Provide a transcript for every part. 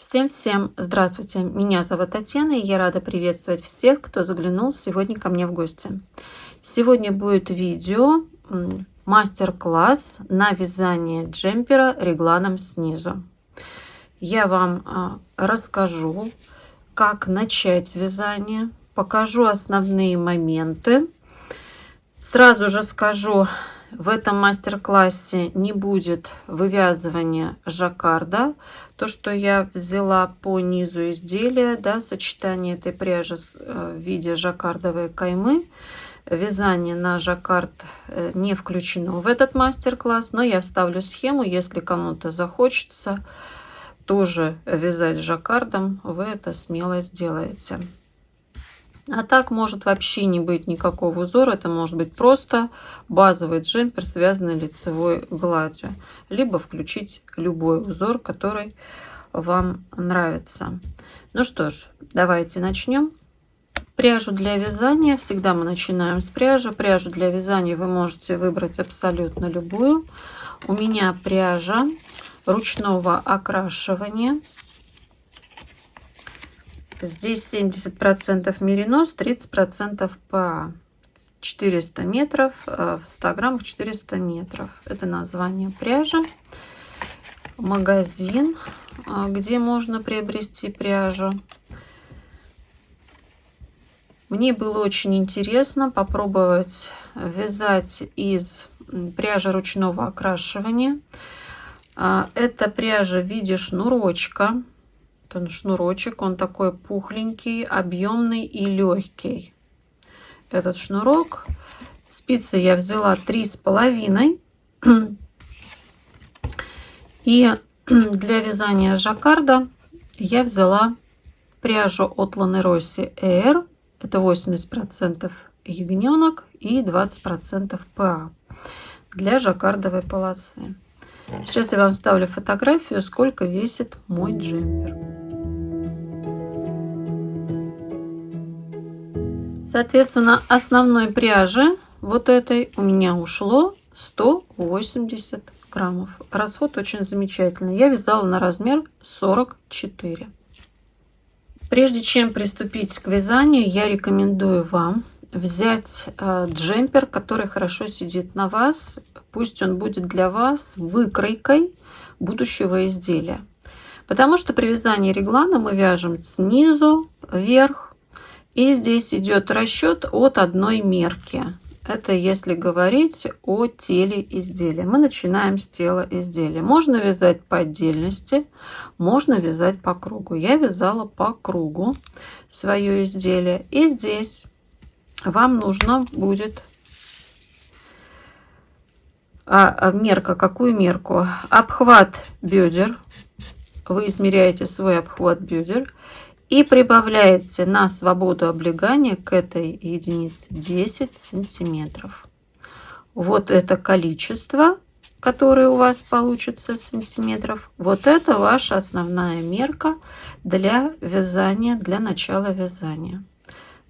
Всем здравствуйте, меня зовут Татьяна, и я рада приветствовать всех, кто заглянул сегодня ко мне в гости. Сегодня будет видео, мастер-класс на вязание джемпера регланом снизу. Я вам расскажу, как начать вязание, покажу основные моменты. Сразу же скажу, в этом мастер-классе не будет вывязывания жаккарда. То, что я взяла по низу изделия, да, сочетание этой пряжи в виде жаккардовой каймы. Вязание на жаккард не включено в этот мастер-класс, но я вставлю схему, если кому-то захочется тоже вязать жаккардом, вы это смело сделаете. А так может вообще не быть никакого узора. Это может быть просто базовый джемпер, связанный лицевой гладью. Либо включить любой узор, который вам нравится. Ну что ж, давайте начнем. Пряжу для вязания. Всегда мы начинаем с пряжи. Пряжу для вязания вы можете выбрать абсолютно любую. У меня пряжа ручного окрашивания. Здесь 70% меринос, 30% ПА. 400 метров, в 100 граммах 400 метров. Это название пряжи. Магазин, где можно приобрести пряжу. Мне было очень интересно попробовать вязать из пряжи ручного окрашивания. Это пряжа в виде шнурочка. Он шнурочек, он такой пухленький, объемный и легкий. Этот шнурок. Спицы я взяла 3,5. И для вязания жаккарда я взяла пряжу от Lanerossi Air. Это 80% ягненок и 20% ПА для жаккардовой полосы. Сейчас я вам вставлю фотографию, сколько весит мой джемпер. Соответственно, основной пряжи вот этой у меня ушло 180 граммов. Расход очень замечательный. Я вязала на размер 44. Прежде чем приступить к вязанию, я рекомендую вам взять джемпер, который хорошо сидит на вас. Пусть он будет для вас выкройкой будущего изделия. Потому что при вязании реглана мы вяжем снизу вверх. И здесь идет расчет от одной мерки. Это если говорить о теле изделия. Мы начинаем с тела изделия. Можно вязать по отдельности, можно вязать по кругу. Я вязала по кругу свое изделие. И здесь вам нужно будет мерка. Какую мерку? Обхват бедер. Вы измеряете свой обхват бедер. И прибавляете на свободу облегания к этой единице 10 сантиметров. Вот это количество, которое у вас получится сантиметров. Вот это ваша основная мерка для вязания, для начала вязания.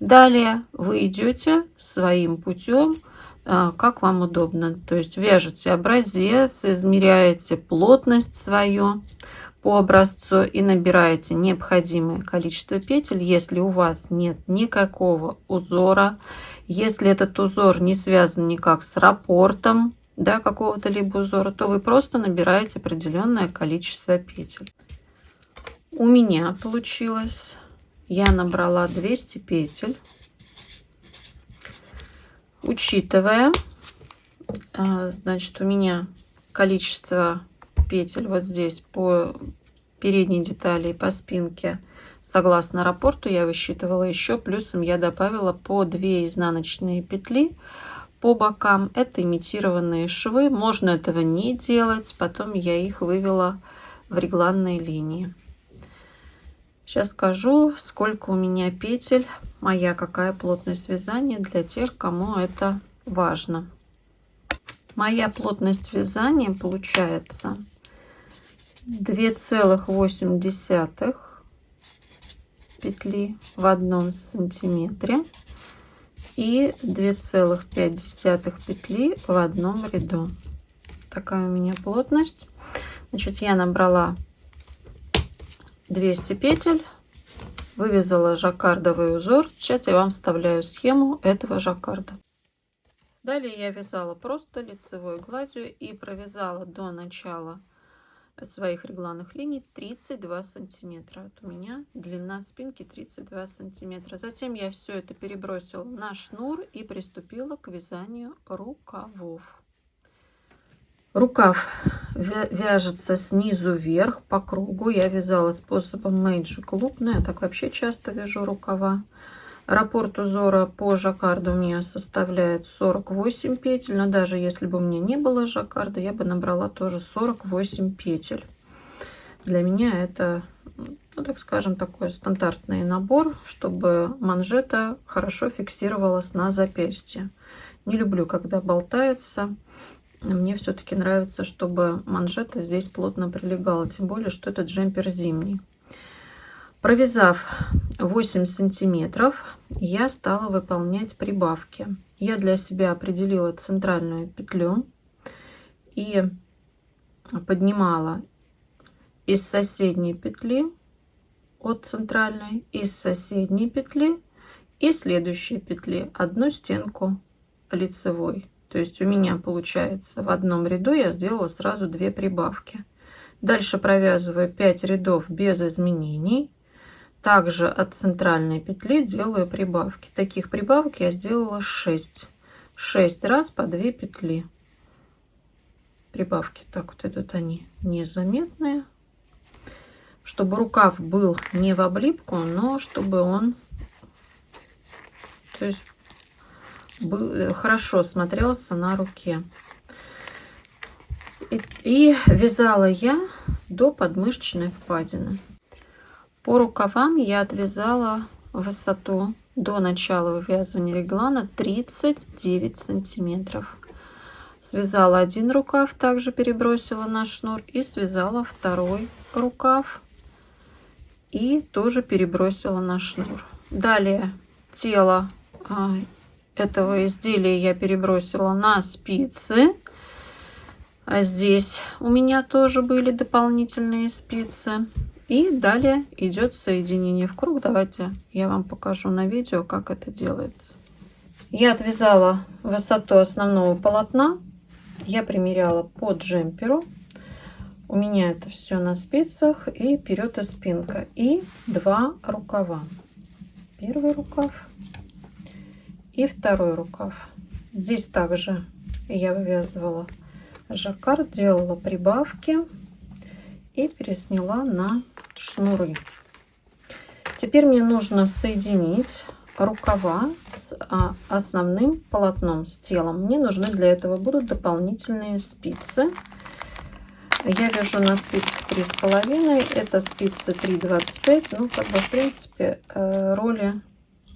Далее вы идете своим путем, как вам удобно. То есть вяжете образец, измеряете плотность свою по образцу и набираете необходимое количество петель. Если у вас нет никакого узора, если этот узор не связан никак с раппортом, да, какого-то либо узора, то вы просто набираете определенное количество петель. У меня получилось, я набрала 200 петель. Учитывая, значит, у меня количество петель вот здесь по передней детали и по спинке согласно раппорту я высчитывала еще, плюсом я добавила по 2 изнаночные петли по бокам. Это имитированные швы, можно этого не делать, потом я их вывела в регланные линии. Сейчас скажу, сколько у меня петель, моя какая плотность вязания для тех, кому это важно. Моя плотность вязания получается 2,8 петли в 1 сантиметре и 2,5 петли в одном ряду. Такая у меня плотность. Значит, я набрала 200 петель, вывязала жаккардовый узор. Сейчас я вам вставляю схему этого жаккарда. Далее я вязала просто лицевой гладью и провязала до начала своих регланных линий 32 сантиметра. Вот у меня длина спинки 32 сантиметра. Затем я все это перебросила на шнур и приступила к вязанию рукавов. Рукав вяжется снизу вверх по кругу. Я вязала способом Magic Loop, но я так вообще часто вяжу рукава. Раппорт узора по жаккарду у меня составляет 48 петель, но даже если бы у меня не было жаккарда, я бы набрала тоже 48 петель. Для меня это, ну, так скажем, такой стандартный набор, чтобы манжета хорошо фиксировалась на запястье. Не люблю, когда болтается. Мне все-таки нравится, чтобы манжета здесь плотно прилегала, тем более, что этот джемпер зимний. Провязав 8 сантиметров, я стала выполнять прибавки. Я для себя определила центральную петлю и поднимала из соседней петли от центральной, из соседней петли и следующей петли одну стенку лицевой. То есть у меня получается в одном ряду я сделала сразу 2 прибавки. Дальше провязываю 5 рядов без изменений. Также от центральной петли делаю прибавки. Таких прибавок я сделала 6 раз по 2 петли. Прибавки так вот идут, они незаметные, чтобы рукав был не в облипку, но чтобы он, то есть, хорошо смотрелся на руке. И вязала я до подмышечной впадины. По рукавам я отвязала высоту до начала вывязывания реглана 39 сантиметров. Связала один рукав, также перебросила на шнур, и связала второй рукав и тоже перебросила на шнур. Далее тело этого изделия я перебросила на спицы. А здесь у меня тоже были дополнительные спицы. И далее идет соединение в круг. Давайте я вам покажу на видео, как это делается. Я отвязала высоту основного полотна. Я примеряла по джемперу. У меня это все на спицах. И вперед и спинка. И 2 рукава. Первый рукав и второй рукав. Здесь также я вывязывала жаккард, делала прибавки и пересняла на шнуры. Теперь мне нужно соединить рукава с основным полотном, с телом. Мне нужны для этого будут дополнительные спицы. Я вяжу на спицах 3,5, это спицы 3,25. Ну, как бы, в принципе, роли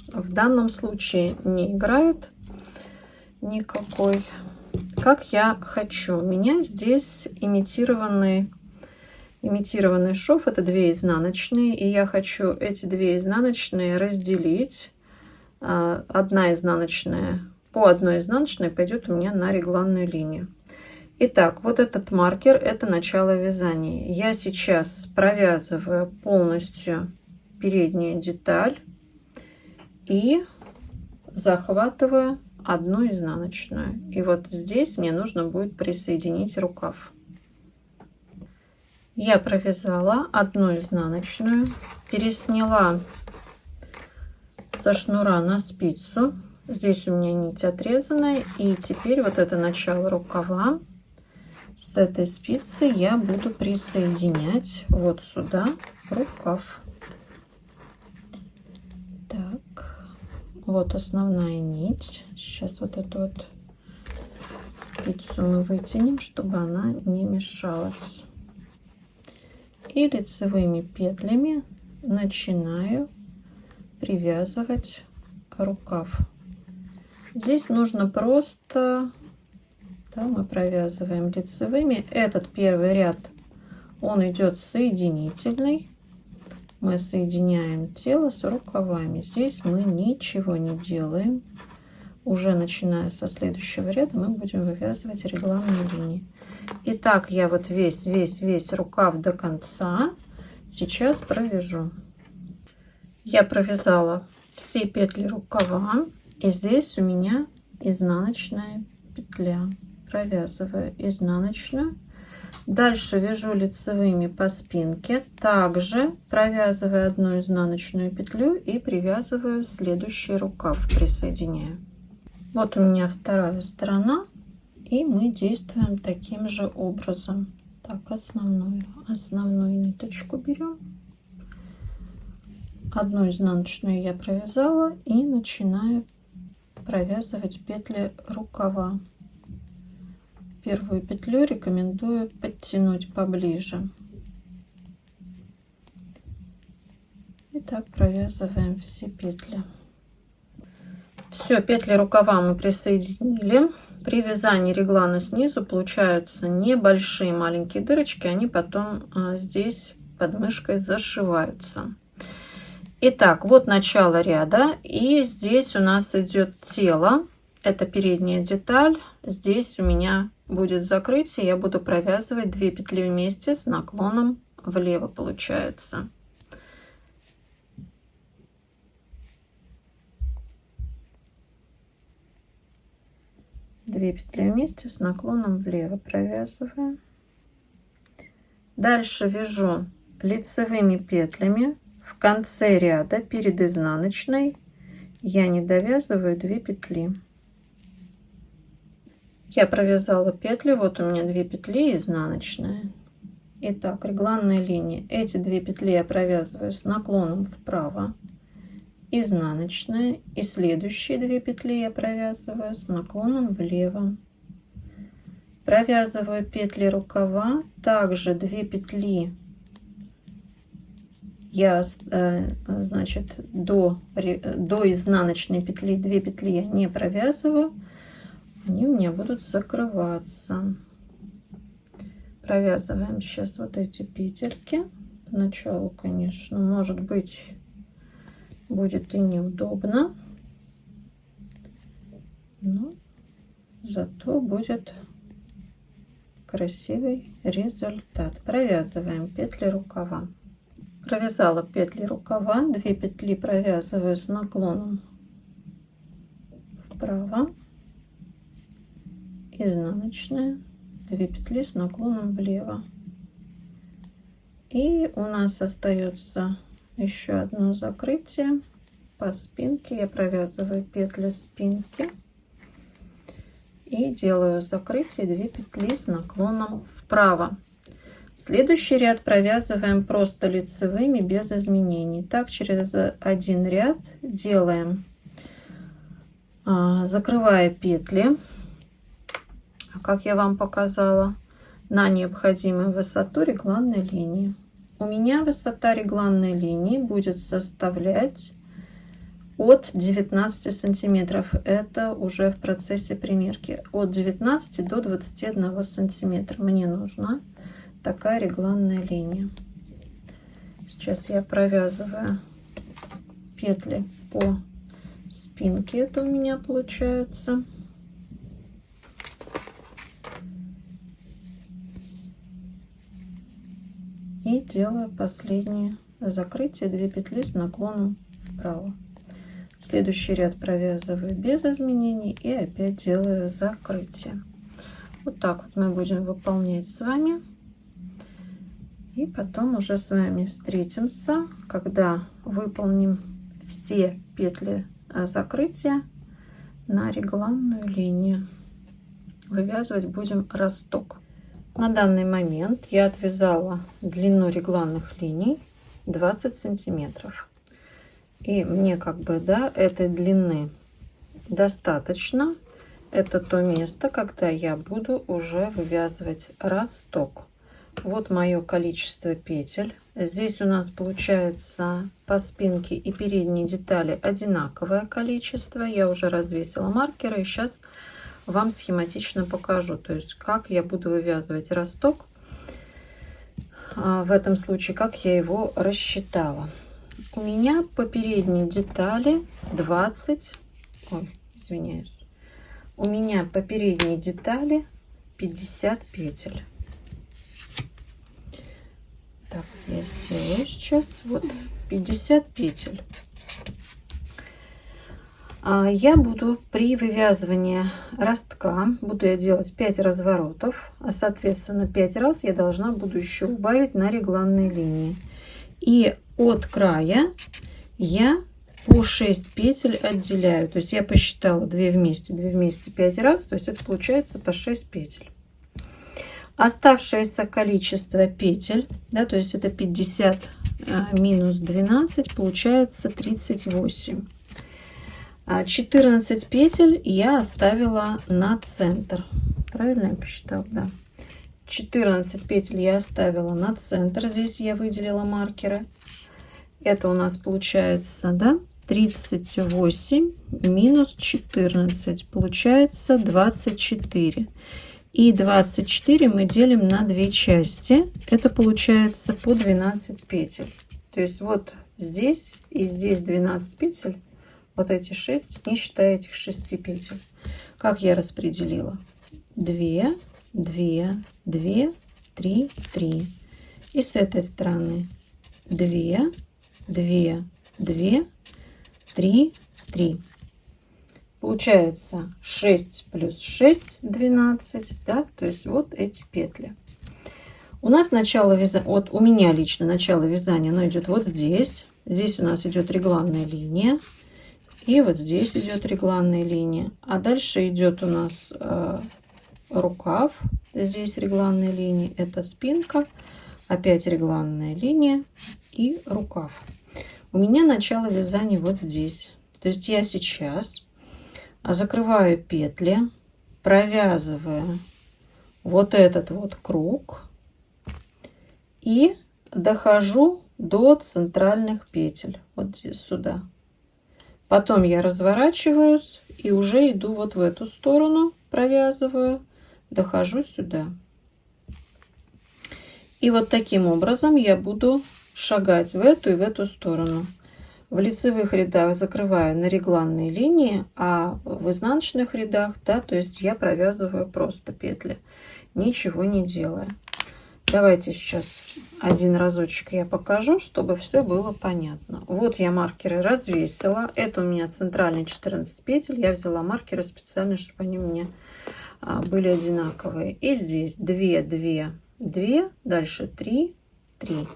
в данном случае не играет никакой. Как я хочу. У меня здесь имитированный шов, это 2 изнаночные, и я хочу эти 2 изнаночные разделить. Одна изнаночная, по одной изнаночной пойдет у меня на регланную линию. Итак, вот этот маркер, это начало вязания. Я сейчас провязываю полностью переднюю деталь и захватываю одну изнаночную. И вот здесь мне нужно будет присоединить рукав. Я провязала одну изнаночную, пересняла со шнура на спицу. Здесь у меня нить отрезанная, и теперь вот это начало рукава с этой спицы я буду присоединять вот сюда рукав. Так, вот основная нить. Сейчас вот эту вот спицу мы вытянем, чтобы она не мешалась. И лицевыми петлями начинаю привязывать рукав. Здесь нужно просто, да, мы провязываем лицевыми. Этот первый ряд, он идет соединительный. Мы соединяем тело с рукавами. Здесь мы ничего не делаем. Уже начиная со следующего ряда мы будем вывязывать регланные линии. Итак, я вот весь рукав до конца сейчас провяжу. Я провязала все петли рукава, и здесь у меня изнаночная петля. Провязываю изнаночную. Дальше вяжу лицевыми по спинке, также провязываю одну изнаночную петлю и привязываю следующий рукав, присоединяю. Вот у меня вторая сторона, и мы действуем таким же образом. Так, основную ниточку берем, одну изнаночную я провязала и начинаю провязывать петли рукава. Первую петлю рекомендую подтянуть поближе. И так провязываем все петли. Все, петли рукава мы присоединили. При вязании реглана снизу получаются небольшие маленькие дырочки, они потом здесь под мышкой зашиваются. Итак, вот начало ряда, и здесь у нас идет тело, это передняя деталь. Здесь у меня будет закрытие, я буду провязывать 2 петли вместе с наклоном влево, получается. Две петли вместе с наклоном влево провязываем. Дальше вяжу лицевыми петлями в конце ряда перед изнаночной. Я не довязываю 2 петли. Я провязала петли, вот у меня 2 петли изнаночная. Итак, регланная линия. Эти 2 петли я провязываю с наклоном вправо, изнаночная, и следующие 2 петли я провязываю с наклоном влево. Провязываю петли рукава, также 2 петли я, значит, до изнаночной петли 2 петли я не провязываю, они у меня будут закрываться. Провязываем сейчас вот эти петельки. Поначалу, конечно, может быть, будет и неудобно, но зато будет красивый результат. Провязываем петли рукава. Провязала петли рукава, 2 петли провязываю с наклоном вправо, изнаночная, 2 петли с наклоном влево, и у нас остается еще одно закрытие по спинке. Я провязываю петли спинки и делаю закрытие 2 петли с наклоном вправо. Следующий ряд провязываем просто лицевыми без изменений. Так через один ряд делаем, закрывая петли, как я вам показала, на необходимую высоту регланной линии. У меня высота регланной линии будет составлять от 19 сантиметров. Это уже в процессе примерки. От 19 до 21 сантиметра мне нужна такая регланная линия. Сейчас я провязываю петли по спинке. Это у меня получается. И делаю последнее закрытие, 2 петли с наклоном вправо. Следующий ряд провязываю без изменений и опять делаю закрытие. Вот так вот мы будем выполнять с вами. И потом уже с вами встретимся, когда выполним все петли закрытия на регланную линию. Вывязывать будем росток. На данный момент я отвязала длину регланных линий 20 сантиметров. И мне как бы, да, этой длины достаточно. Это то место, когда я буду уже вывязывать росток. Вот мое количество петель. Здесь у нас получается по спинке и передней детали одинаковое количество. Я уже развесила маркеры и сейчас вам схематично покажу, то есть как я буду вывязывать росток. В этом случае, как я его рассчитала. У меня по передней детали 20, ой, извиняюсь, у меня по передней детали 50 петель. Так, я сделаю сейчас. Вот 50 петель. Я буду при вывязывании ростка, буду я делать 5 разворотов, а соответственно 5 раз я должна буду еще убавить на регланной линии. И от края я по 6 петель отделяю. То есть я посчитала 2 вместе 5 раз, то есть это получается по 6 петель. Оставшееся количество петель, да, то есть это 50 минус 12, получается 38. 14 петель я оставила на центр. Правильно я посчитала? Да. 14 петель я оставила на центр. Здесь я выделила маркеры. Это у нас получается, да, 38 минус 14. Получается 24. И 24 мы делим на 2 части. Это получается по 12 петель. То есть вот здесь и здесь 12 петель. Вот эти 6, не считая этих 6 петель. Как я распределила? 2, 2, 2, 3, 3. И с этой стороны 2, 2, 2, 3, 3. Получается 6 плюс 6, 12, да, то есть вот эти петли. У нас начало вязания, вот у меня лично начало вязания, оно идет вот здесь. Здесь у нас идет регланная линия. И вот здесь идет регланная линия. А дальше идет у нас рукав. Здесь регланная линия. Это спинка. Опять регланная линия и рукав. У меня начало вязания вот здесь. То есть я сейчас закрываю петли, провязываю вот этот вот круг и дохожу до центральных петель. Вот здесь сюда. Потом я разворачиваюсь и уже иду вот в эту сторону, провязываю, дохожу сюда. И вот таким образом я буду шагать в эту и в эту сторону. В лицевых рядах закрываю на регланные линии, а в изнаночных рядах, да, то есть я провязываю просто петли, ничего не делая. Давайте сейчас один разочек я покажу, чтобы все было понятно. Вот я маркеры развесила. Это у меня центральные 14 петель. Я взяла маркеры специально, чтобы они у меня были одинаковые. И здесь 2, 2, 2, дальше 3, 3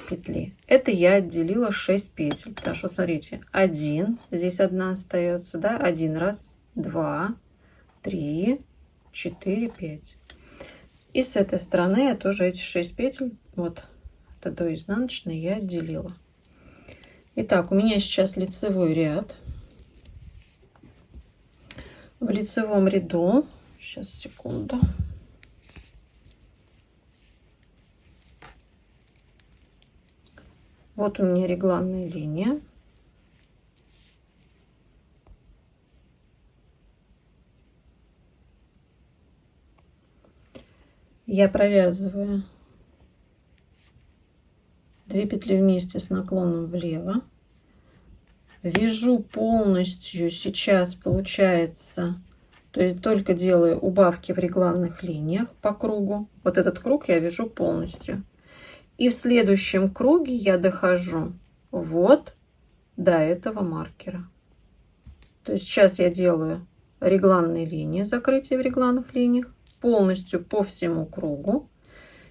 петли. Это я отделила 6 петель. Потому что, смотрите, 1, здесь одна остается, да, 1 раз, 2, 3, 4, 5. И с этой стороны я тоже эти 6 петель, вот это до изнаночной, я отделила. Итак, у меня сейчас лицевой ряд. В лицевом ряду, сейчас, секунду. Вот у меня регланная линия. Я провязываю 2 петли вместе с наклоном влево, вяжу полностью, сейчас получается, то есть только делаю убавки в регланных линиях по кругу. Вот этот круг я вяжу полностью, и в следующем круге я дохожу вот до этого маркера. То есть сейчас я делаю регланные линии, закрытие в регланных линиях, полностью по всему кругу,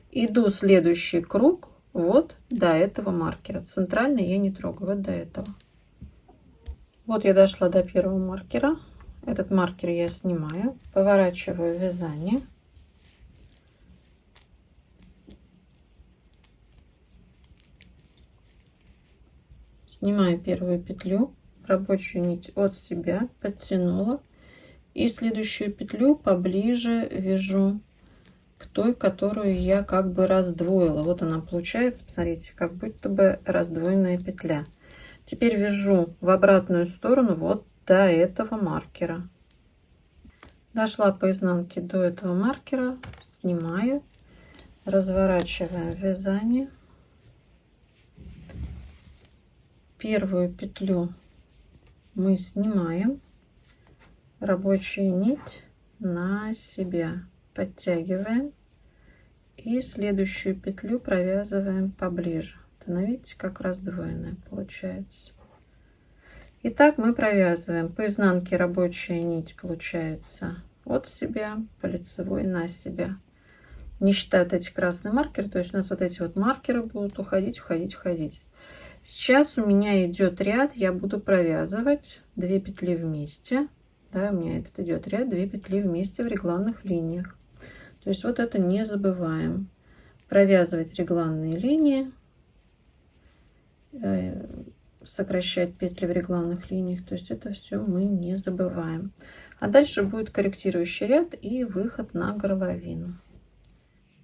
иду следующий круг вот до этого маркера. Центральный я не трогаю, вот до этого. Вот я дошла до первого маркера. Этот маркер я снимаю, поворачиваю вязание. Снимаю первую петлю, рабочую нить от себя, подтянула. И следующую петлю поближе вяжу к той, которую я как бы раздвоила. Вот она получается, посмотрите, как будто бы раздвоенная петля. Теперь вяжу в обратную сторону вот до этого маркера. Дошла по изнанке до этого маркера, снимаю, разворачиваем вязание. Первую петлю мы снимаем, рабочую нить на себя подтягиваем и следующую петлю провязываем поближе. Она, видите, как раздвоенная получается. Итак, мы провязываем по изнанке рабочая нить получается от себя, по лицевой на себя. Не считая эти красные маркеры, то есть у нас вот эти вот маркеры будут уходить, уходить, уходить. Сейчас у меня идет ряд, я буду провязывать 2 петли вместе. Да, у меня этот идет ряд 2 петли вместе в регланных линиях. То есть вот это не забываем. Провязывать регланные линии, сокращать петли в регланных линиях. То есть это все мы не забываем. А дальше будет корректирующий ряд и выход на горловину.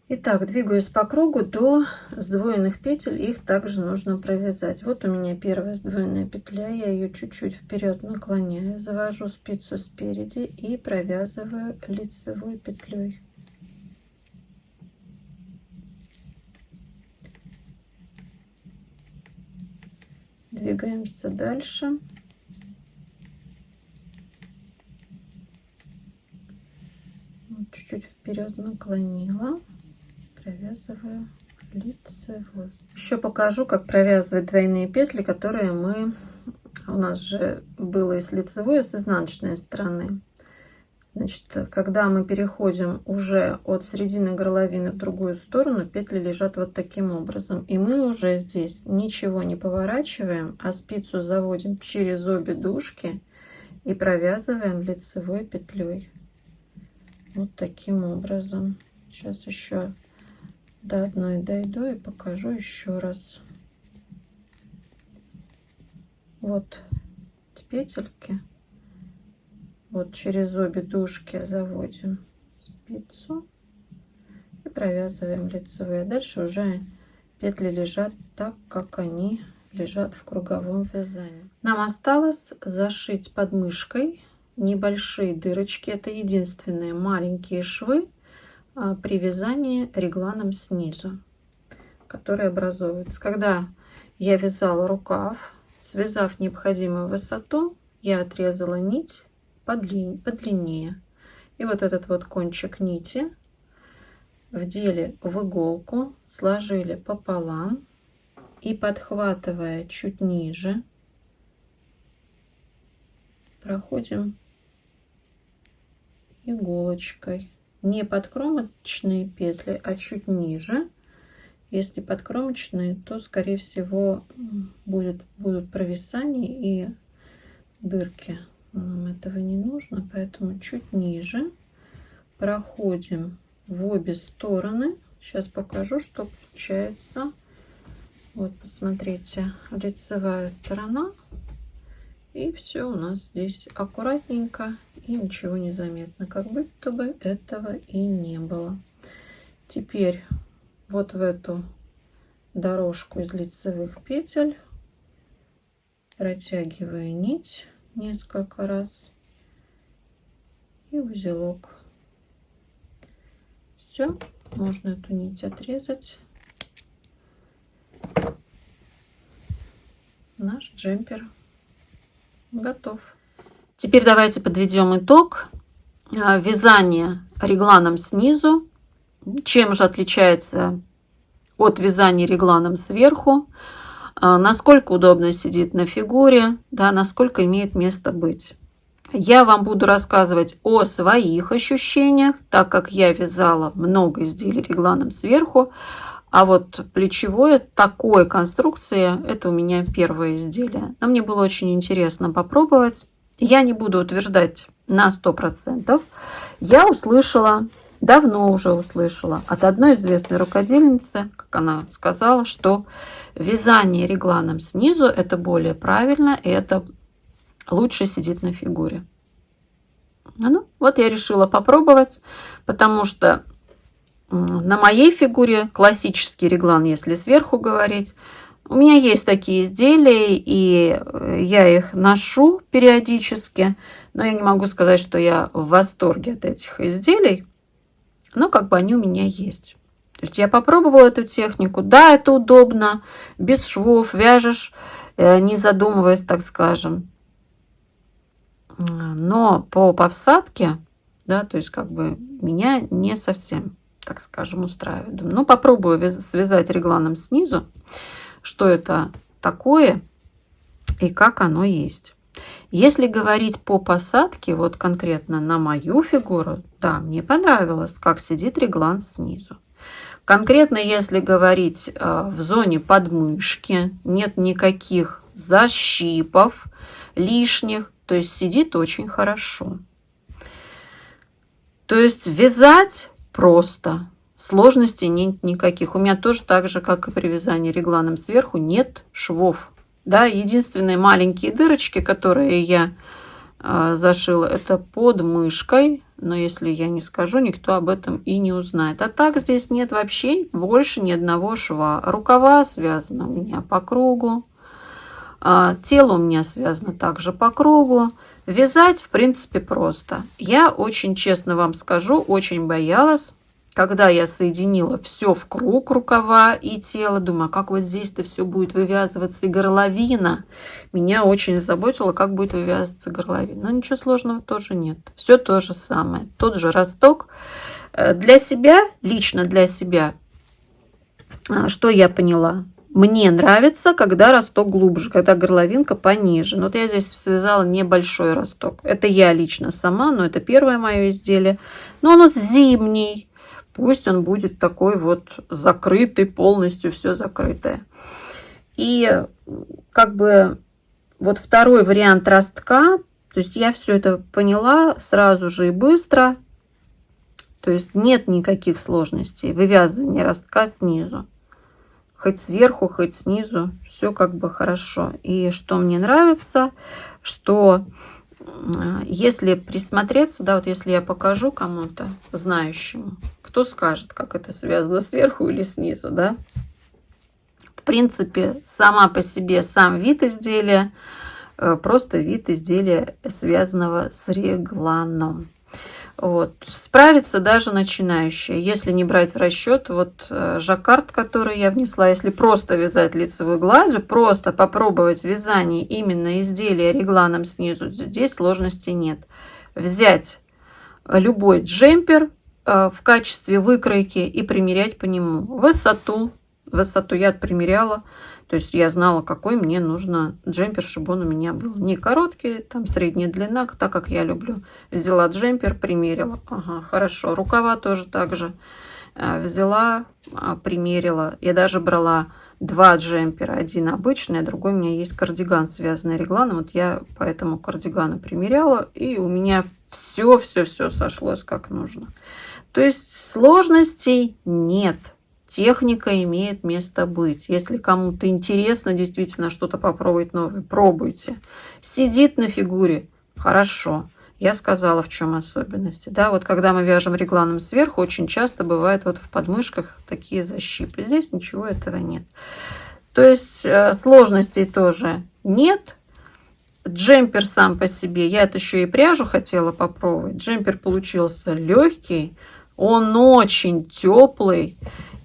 Итак, двигаюсь по кругу до сдвоенных петель, их также нужно провязать. Вот у меня первая сдвоенная петля, я ее чуть-чуть вперед наклоняю, завожу спицу спереди и провязываю лицевой петлей. Двигаемся дальше. Чуть-чуть вперед наклонила, провязываю лицевой. Еще покажу, как провязывать двойные петли, которые у нас же было и с лицевой, и с изнаночной стороны. Значит, когда мы переходим уже от середины горловины в другую сторону, петли лежат вот таким образом. И мы уже здесь ничего не поворачиваем, а спицу заводим через обе дужки и провязываем лицевой петлей. Вот таким образом. Сейчас еще до одной дойду и покажу еще раз. Вот петельки. Вот через обе дужки заводим спицу и провязываем лицевые. Дальше уже петли лежат так, как они лежат в круговом вязании. Нам осталось зашить подмышкой небольшие дырочки. Это единственные маленькие швы при вязании регланом снизу, которые образовываются. Когда я вязала рукав, связав необходимую высоту, я отрезала нить подлиннее. И вот этот вот кончик нити вдели в иголку, сложили пополам и, подхватывая чуть ниже, проходим иголочкой. Не подкромочные петли, а чуть ниже. Если подкромочные, то скорее всего будут провисания и дырки. Нам этого не нужно, поэтому чуть ниже проходим в обе стороны. Сейчас покажу, что получается. Вот, посмотрите, лицевая сторона. И все у нас здесь аккуратненько и ничего не заметно, как будто бы этого и не было. Теперь вот в эту дорожку из лицевых петель протягиваю нить несколько раз и узелок. Все, можно эту нить отрезать. Наш джемпер готов. Теперь давайте подведем итог. Вязание регланом снизу. Чем же отличается от вязания регланом сверху? Насколько удобно сидит на фигуре, да, насколько имеет место быть. Я вам буду рассказывать о своих ощущениях, так как я вязала много изделий регланом сверху. А вот плечевое такой конструкции, это у меня первое изделие. Но мне было очень интересно попробовать. Я не буду утверждать на 100%. Я услышала, давно уже услышала от одной известной рукодельницы, как она сказала, что вязание регланом снизу это более правильно, и это лучше сидит на фигуре. Ну, вот я решила попробовать, потому что на моей фигуре классический реглан, если сверху говорить, у меня есть такие изделия, и я их ношу периодически, но я не могу сказать, что я в восторге от этих изделий, но как бы они у меня есть. То есть я попробовала эту технику, да, это удобно, без швов вяжешь, не задумываясь, так скажем, но по посадке, да, то есть как бы меня не совсем так скажем, устраивает. Думаю, ну, попробую связать регланом снизу, что это такое и как оно есть. Если говорить по посадке, вот конкретно на мою фигуру, да, мне понравилось, как сидит реглан снизу. Конкретно, если говорить в зоне подмышки, нет никаких защипов лишних, то есть сидит очень хорошо. То есть вязать просто, сложностей нет никаких. У меня тоже так же, как и при вязании регланом сверху, нет швов. Да, единственные маленькие дырочки, которые я зашила, это под мышкой. Но если я не скажу, никто об этом и не узнает. А так здесь нет вообще больше ни одного шва. Рукава связаны у меня по кругу. Тело у меня связано также по кругу. Вязать, в принципе, просто. Я очень честно вам скажу, очень боялась, когда я соединила все в круг, рукава и тело. Думаю, а как вот здесь-то все будет вывязываться и горловина. Меня очень заботило, как будет вывязываться горловина. Но ничего сложного тоже нет. Все то же самое. Тот же росток. Для себя, лично для себя, что я поняла? Мне нравится, когда росток глубже, когда горловинка пониже. Но вот я здесь связала небольшой росток. Это я лично сама, но это первое мое изделие. Но оно зимний. Пусть он будет такой вот закрытый, полностью все закрытое. И как бы вот второй вариант ростка, то есть я все это поняла сразу же и быстро. То есть нет никаких сложностей вывязывания ростка снизу. Хоть сверху, хоть снизу, все как бы хорошо. И что мне нравится, что если присмотреться, да, вот если я покажу кому-то знающему, кто скажет, как это связано сверху или снизу, да? В принципе, сама по себе сам вид изделия, просто вид изделия, связанного с регланом. Вот. Справится даже начинающая, если не брать в расчет вот жаккард, который я внесла, если просто вязать лицевой гладью, просто попробовать вязание именно изделия регланом снизу, здесь сложностей нет. Взять любой джемпер в качестве выкройки и примерять по нему. Высоту я примеряла. То есть я знала, какой мне нужно джемпер, чтобы он у меня был не короткий, там средняя длина, так как я люблю. Взяла джемпер, примерила. Ага, хорошо. Рукава тоже так же взяла, примерила. Я даже брала два джемпера. Один обычный, а другой у меня есть кардиган, связанный регланом. Вот я по этому кардигану примеряла, и у меня все сошлось как нужно. То есть сложностей нет. Техника имеет место быть. Если кому-то интересно действительно что-то попробовать новое, пробуйте. Сидит на фигуре, хорошо. Я сказала, в чем особенности. Да, вот когда мы вяжем регланом сверху, очень часто бывает вот в подмышках такие защипы. Здесь ничего этого нет. То есть сложностей тоже нет. Джемпер сам по себе, я это еще и пряжу хотела попробовать. Джемпер получился легкий, он очень теплый.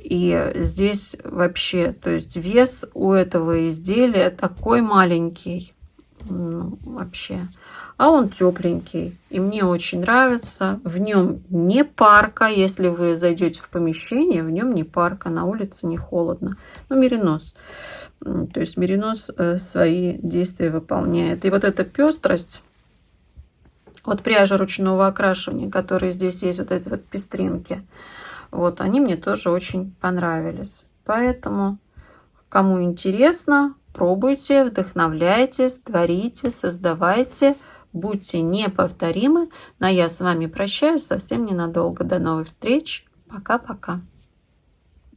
И здесь вообще, то есть вес у этого изделия такой маленький, ну, вообще, а он тепленький. И мне очень нравится. В нем не парка, если вы зайдете в помещение, в нем не парка, на улице не холодно. Ну, меринос. То есть меринос свои действия выполняет. И вот эта пестрость от пряжи ручного окрашивания, которые здесь есть, вот эти вот пестринки, вот, они мне тоже очень понравились. Поэтому, кому интересно, пробуйте, вдохновляйтесь, творите, создавайте, будьте неповторимы. Но я с вами прощаюсь совсем ненадолго. До новых встреч. Пока-пока.